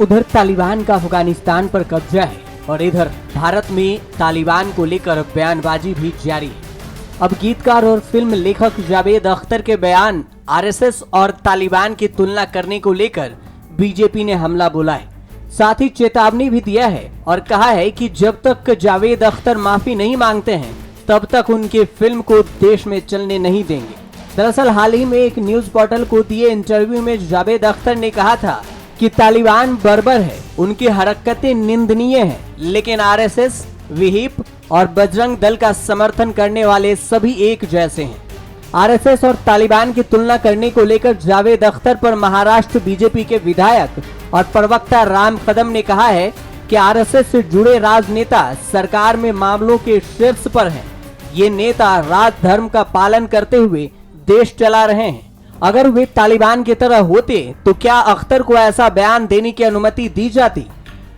उधर तालिबान का अफगानिस्तान पर कब्जा है और इधर भारत में तालिबान को लेकर बयानबाजी भी जारी है। अब गीतकार और फिल्म लेखक जावेद अख्तर के बयान आरएसएस और तालिबान की तुलना करने को लेकर बीजेपी ने हमला बोला है। साथ ही चेतावनी भी दिया है और कहा है कि जब तक जावेद अख्तर माफी नहीं मांगते हैं तब तक उनके फिल्म को देश में चलने नहीं देंगे। दरअसल हाल ही में एक न्यूज पोर्टल को दिए इंटरव्यू में जावेद अख्तर ने कहा था कि तालिबान बर्बर है, उनकी हरकतें निंदनीय हैं, लेकिन आरएसएस, विहिप और बजरंग दल का समर्थन करने वाले सभी एक जैसे हैं। आरएसएस और तालिबान की तुलना करने को लेकर जावेद अख्तर पर महाराष्ट्र बीजेपी के विधायक और प्रवक्ता राम कदम ने कहा है कि आरएसएस से जुड़े राजनेता सरकार में मामलों के शीर्ष पर हैं। ये नेता राज धर्म का पालन करते हुए देश चला रहे हैं। अगर वे तालिबान की तरह होते तो क्या अख्तर को ऐसा बयान देने की अनुमति दी जाती?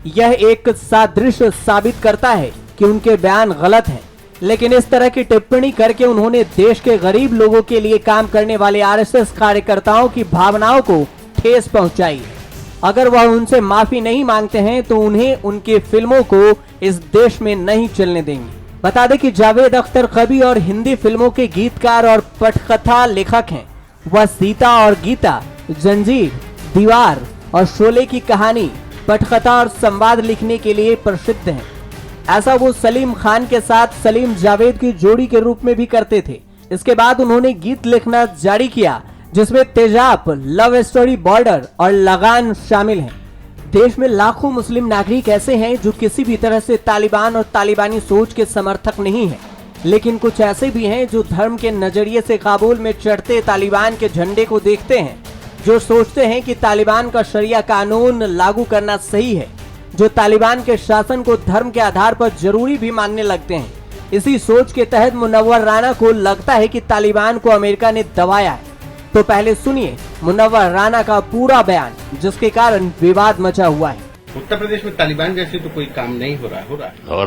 यह एक सादृश्य साबित करता है कि उनके बयान गलत हैं, लेकिन इस तरह की टिप्पणी करके उन्होंने देश के गरीब लोगों के लिए काम करने वाले आरएसएस कार्यकर्ताओं की भावनाओं को ठेस पहुंचाई है। अगर वह उनसे माफी नहीं मांगते हैं तो उन्हें उनकी फिल्मों को इस देश में नहीं चलने देंगे। बता दें कि जावेद अख्तर कवि और हिंदी फिल्मों के गीतकार और पटकथा लेखक हैं। वह सीता और गीता, जंजीर, दीवार और शोले की कहानी, पटकथा और संवाद लिखने के लिए प्रसिद्ध हैं। ऐसा वो सलीम खान के साथ सलीम जावेद की जोड़ी के रूप में भी करते थे। इसके बाद उन्होंने गीत लिखना जारी किया जिसमें तेजाब, लव स्टोरी, बॉर्डर और लगान शामिल हैं। देश में लाखों मुस्लिम नागरिक ऐसे हैं जो किसी भी तरह से तालिबान और तालिबानी सोच के समर्थक नहीं हैं, लेकिन कुछ ऐसे भी हैं जो धर्म के नजरिए से काबुल में चढ़ते तालिबान के झंडे को देखते हैं, जो सोचते हैं कि तालिबान का शरिया कानून लागू करना सही है, जो तालिबान के शासन को धर्म के आधार पर जरूरी भी मानने लगते हैं। इसी सोच के तहत मुनव्वर राना को लगता है कि तालिबान को अमेरिका ने दबाया है। तो पहले सुनिए मुनव्वर राना का पूरा बयान, जिसके कारण विवाद मचा हुआ है। उत्तर प्रदेश में तालिबान जैसे तो कोई काम नहीं हो रहा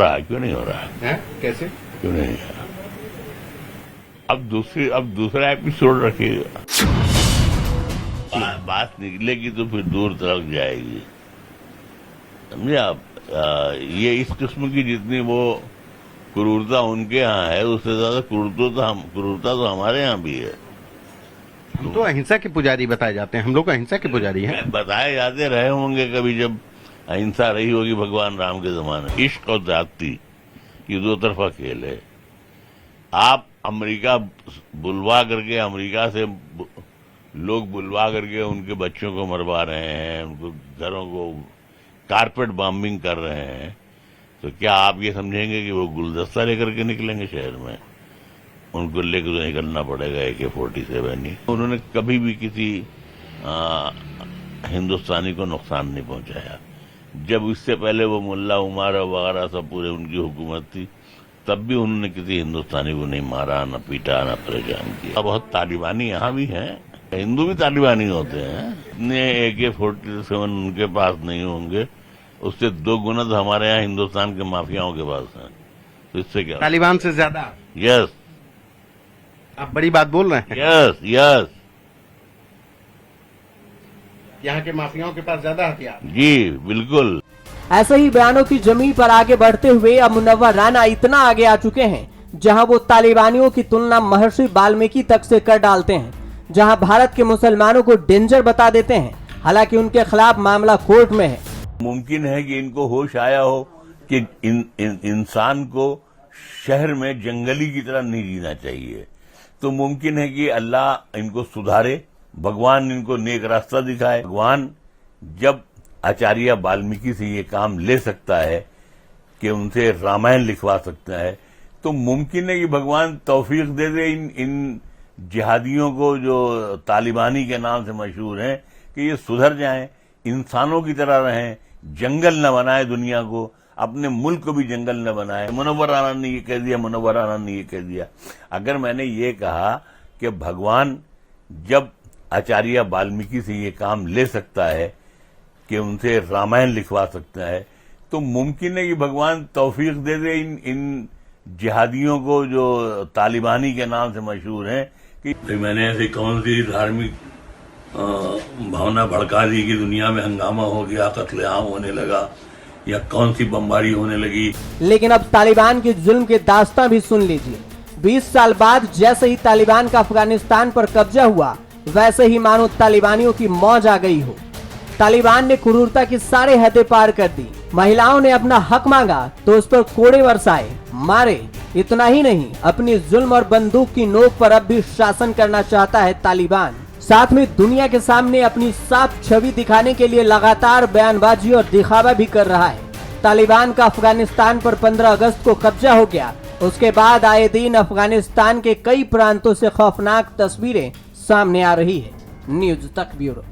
है। क्यों नहीं हो रहा है? कैसे क्यों नहीं? अब दूसरा एपिसोड रखिएगा, बात निकलेगी तो फिर दूर तक जाएगी, समझे आप? ये इस किस्म की जितनी वो क्रूरता उनके यहाँ है उससे ज्यादा क्रूरता तो हमारे यहाँ भी है। हम तो अहिंसा के पुजारी बताए जाते हैं, हम लोग अहिंसा के पुजारी हैं। बताए जाते रहे होंगे कभी, जब अहिंसा रही होगी भगवान राम के जमाने। इश्क और जाति ये दो तरफा खेल है। आप अमेरिका बुलवा करके, अमेरिका से लोग बुलवा करके उनके बच्चों को मरवा रहे हैं, उनको घरों को कारपेट बॉम्बिंग कर रहे हैं, तो क्या आप ये समझेंगे कि वो गुलदस्ता लेकर के निकलेंगे शहर में? उनको लेकर तो निकलना पड़ेगा AK-47 ही। उन्होंने कभी भी किसी हिंदुस्तानी को नुकसान नहीं पहुंचाया। जब इससे पहले वो मुल्ला उमर वगैरह सब पूरे उनकी हुकूमत थी, तब भी उन्होंने किसी हिंदुस्तानी को नहीं मारा, न पीटा, न परेशान किया। बहुत तालिबानी यहाँ भी हैं, हिंदू भी तालिबानी होते हैं। इतने AK-47 उनके पास नहीं होंगे, उससे 2 गुना तो हमारे यहाँ हिंदुस्तान के माफियाओं के पास हैं। तो इससे क्या, तालिबान से ज्यादा? यस, आप बड़ी बात बोल रहे हैं। यस यहाँ के माफियाओं के पास ज्यादा हथियार? जी बिल्कुल। ऐसे ही बयानों की जमीन पर आगे बढ़ते हुए अब मुनव्वर राना इतना आगे आ चुके हैं जहां वो तालिबानियों की तुलना महर्षि वाल्मीकि तक से कर डालते हैं, जहां भारत के मुसलमानों को डेंजर बता देते हैं। हालांकि उनके खिलाफ मामला कोर्ट में है। मुमकिन है कि इनको होश आया हो कि इंसान को शहर में जंगली की तरह नहीं जीना चाहिए, तो मुमकिन है कि अल्लाह इनको सुधारे, भगवान इनको नेक रास्ता दिखाए। भगवान जब आचार्य वाल्मीकि से ये काम ले सकता है कि उनसे रामायण लिखवा सकता है, तो मुमकिन है कि भगवान तौफीक दे दे इन जिहादियों को जो तालिबानी के नाम से मशहूर हैं कि ये सुधर जाएं, इंसानों की तरह रहें, जंगल न बनाए दुनिया को, अपने मुल्क को भी जंगल न बनाए। मुनव्वर राना ने ये कह दिया, मुनव्वर राना ने ये कह दिया। अगर मैंने ये कहा कि भगवान जब आचार्य वाल्मीकि से ये काम ले सकता है कि उनसे रामायण लिखवा सकता है, तो मुमकिन है कि भगवान तौफीक दे दे इन जिहादियों को जो तालिबानी के नाम से मशहूर हैं कि मैंने ऐसी कौन सी धार्मिक भावना भड़का दी कि दुनिया में हंगामा हो गया, कत्लेआम होने लगा या कौन सी बमबारी होने लगी। लेकिन अब तालिबान के जुल्म के दास्तां भी सुन लीजिए। 20 साल बाद जैसे ही तालिबान का अफगानिस्तान पर कब्जा हुआ, वैसे ही मानो तालिबानियों की मौज आ गई हो। तालिबान ने क्रूरता की सारे हदें पार कर दी। महिलाओं ने अपना हक मांगा तो उस पर कोड़े बरसाए, मारे। इतना ही नहीं, अपनी जुल्म और बंदूक की नोक पर अब भी शासन करना चाहता है तालिबान। साथ में दुनिया के सामने अपनी साफ छवि दिखाने के लिए लगातार बयानबाजी और दिखावा भी कर रहा है। तालिबान का अफगानिस्तान पर 15 अगस्त को कब्जा हो गया। उसके बाद आए दिन अफगानिस्तान के कई प्रांतों से खौफनाक तस्वीरें सामने आ रही है। न्यूज़ तक ब्यूरो।